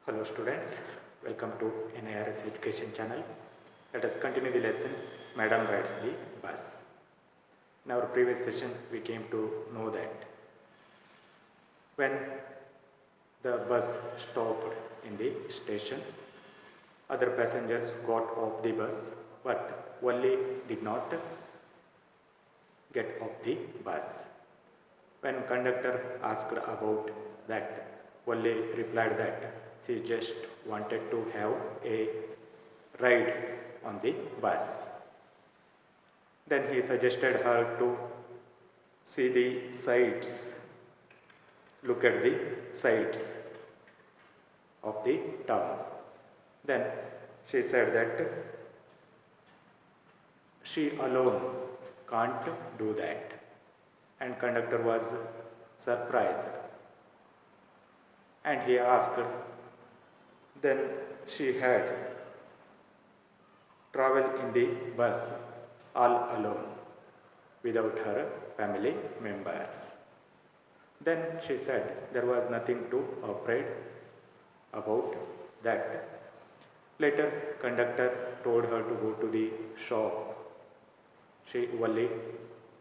Hello students, welcome to NIRS education channel. Let us continue the lesson. Madam rides the bus. In our previous session we came to know that when the bus stopped in the station, other passengers got off the bus, but Valli did not get off the bus. When conductor asked about that, Valli replied that she just wanted to have a ride on the bus. Then he suggested her to see the sights, look at the sights of the town. Then she said that she alone can't do that, and conductor was surprised, and he asked, then she had traveled in the bus all alone without her family members. Then she said there was nothing to afraid about that. Later, conductor told her to go to the shop. She only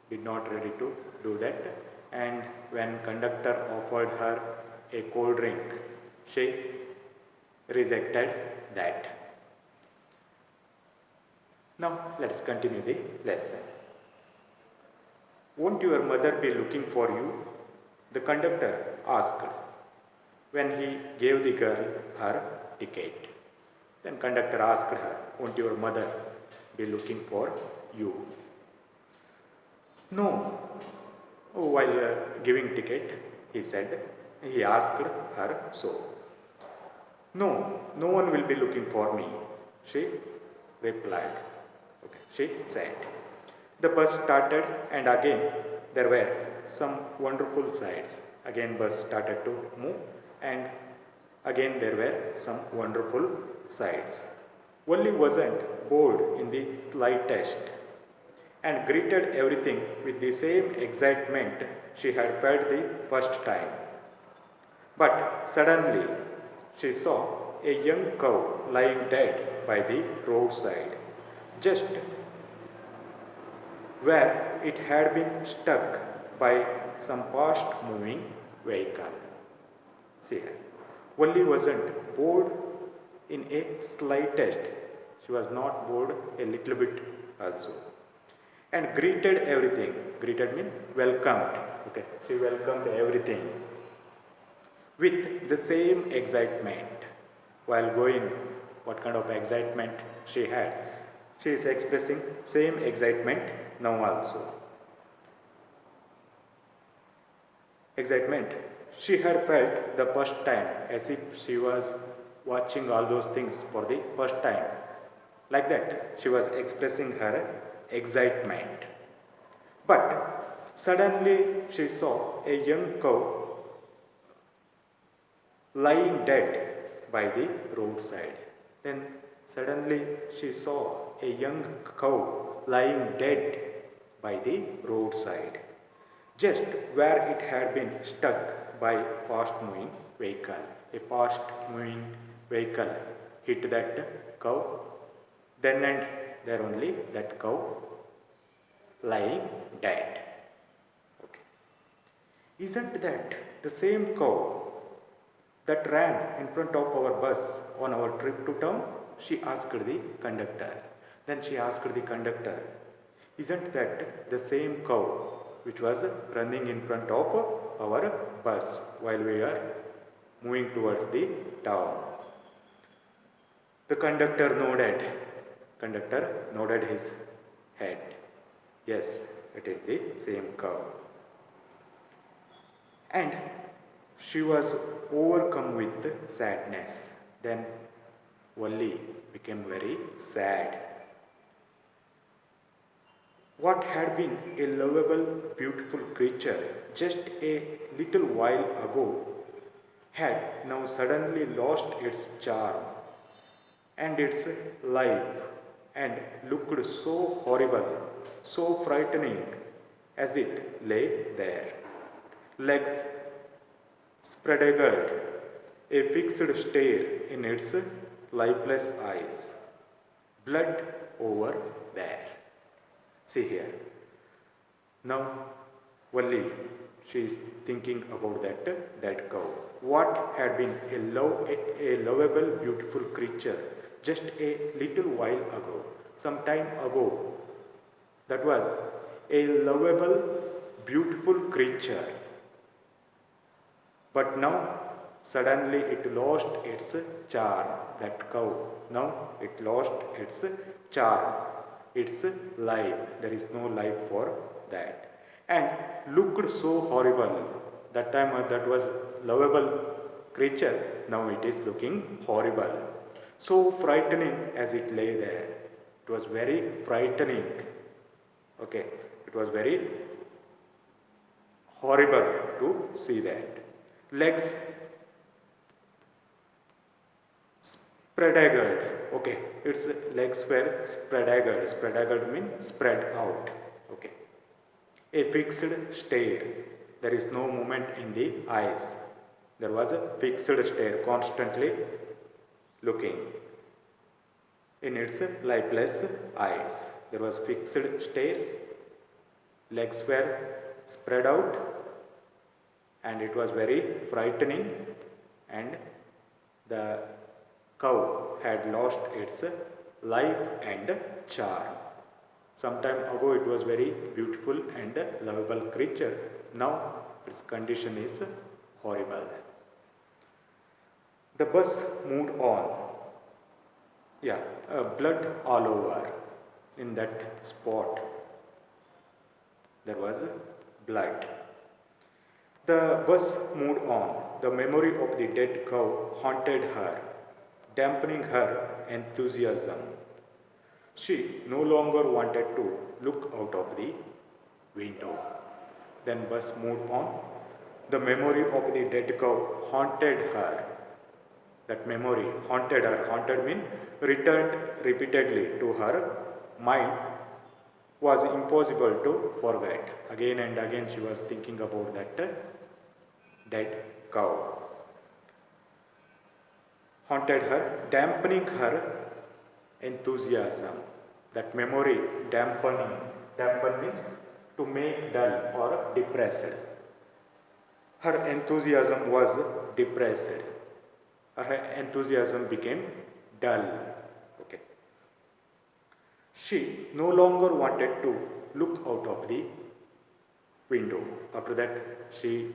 did not ready to do that, and when conductor offered her a cold drink, she rejected that. Now let's continue the lesson. Won't your mother be looking for you? The conductor asked when he gave the girl her ticket. Then conductor asked her, won't your mother be looking for you? No. While giving ticket, he asked her so. No, no one will be looking for me, she replied. Okay, she said. The bus started, and again there were some wonderful sights. Again bus started to move, and again there were some wonderful sights. Valli wasn't bored in the slightest, and greeted everything with the same excitement she had felt the first time. But suddenly she saw a young cow lying dead by the roadside, just where it had been struck by some fast moving vehicle. See here, Valli wasn't bored in a slightest. She was not bored a little bit also. And greeted everything. Greeted means welcomed. Okay, she welcomed everything with the same excitement. While going, what kind of excitement she had? She is expressing same excitement now also. Excitement she had felt the first time, as if she was watching all those things for the first time. Like that, she was expressing her excitement. But suddenly she saw a young cow lying dead by the roadside. Then suddenly she saw a young cow lying dead by the roadside, just where it had been struck by fast moving vehicle. A fast moving vehicle hit that cow, then and there only that cow lying dead. Okay. Isn't that the same cow that ran in front of our bus on our trip to town? She asked the conductor. Then she asked the conductor, isn't that the same cow which was running in front of our bus while we are moving towards the town? The conductor nodded. Conductor nodded his head. Yes, it is the same cow. And she was overcome with sadness. Then Valli became very sad. What had been a lovable, beautiful creature just a little while ago had now suddenly lost its charm and its life, and looked so horrible, so frightening as it lay there. Legs spread-eagled, a fixed stare in its lifeless eyes. Blood over there. See here. Now, Valli, she is thinking about that dead cow. What had been a lovable, beautiful creature just a little while ago, some time ago, that was a lovable, beautiful creature. But now, suddenly it lost its charm, that cow. Now it lost its charm, its life. There is no life for that. And looked so horrible. That time that was lovable creature. Now it is looking horrible. So frightening as it lay there. It was very frightening. Okay. It was very horrible to see that. Legs spread-eagled. Okay, its legs were spread-eagled. Spread-eagled means spread out. Okay. A fixed stare. There is no movement in the eyes. There was a fixed stare, constantly looking in its lifeless eyes. There was fixed stares. Legs were spread out, and it was very frightening, and the cow had lost its life and charm. Some time ago it was very beautiful and lovable creature. Now its condition is horrible. The bus moved on. Yeah, blood all over. In that spot there was blood. The bus moved on. The memory of the dead cow haunted her, dampening her enthusiasm. She no longer wanted to look out of the window. Then bus moved on. The memory of the dead cow haunted her. That memory haunted her. Haunted means returned repeatedly to her mind. Was impossible to forget. Again and again she was thinking about that dead cow. Haunted her, dampening her enthusiasm. That memory dampen means to make dull or depressed. Her enthusiasm was depressed. Her enthusiasm became dull. Okay. She no longer wanted to look out of the window. After that, she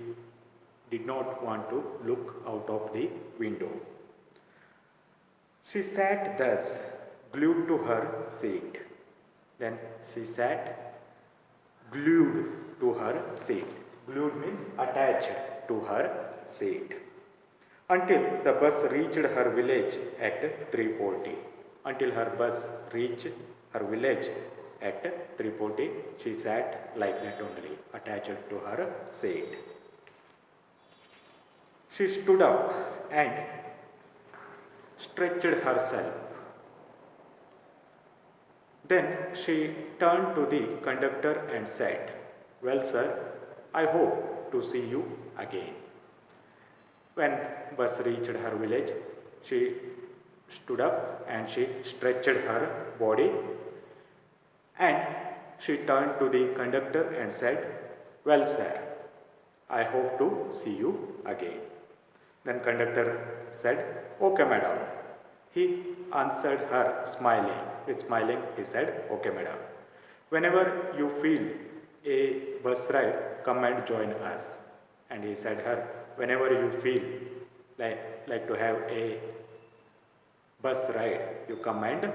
did not want to look out of the window. She sat thus, glued to her seat. Then she sat glued to her seat. Glued means attached to her seat. Until the bus reached her village at 3:40. Until her bus reached her village at 3:40, she sat like that only, attached to her seat. She stood up and stretched herself. Then she turned to the conductor and said, "Well, sir, I hope to see you again." When bus reached her village, she stood up and she stretched her body, and she turned to the conductor and said, "Well, sir, I hope to see you again." Then conductor said, "Okay, madam." He answered her smiling. With smiling, he said, "Okay, madam. Whenever you feel a bus ride, come and join us." And he said her, whenever you feel like to have a bus ride, you come and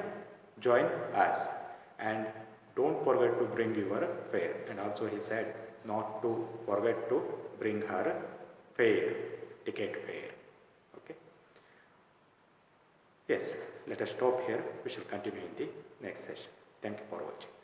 join us. And don't forget to bring your fare. And also he said not to forget to bring her fare, ticket fare. Okay. Yes, let us stop here. We shall continue in the next session. Thank you for watching.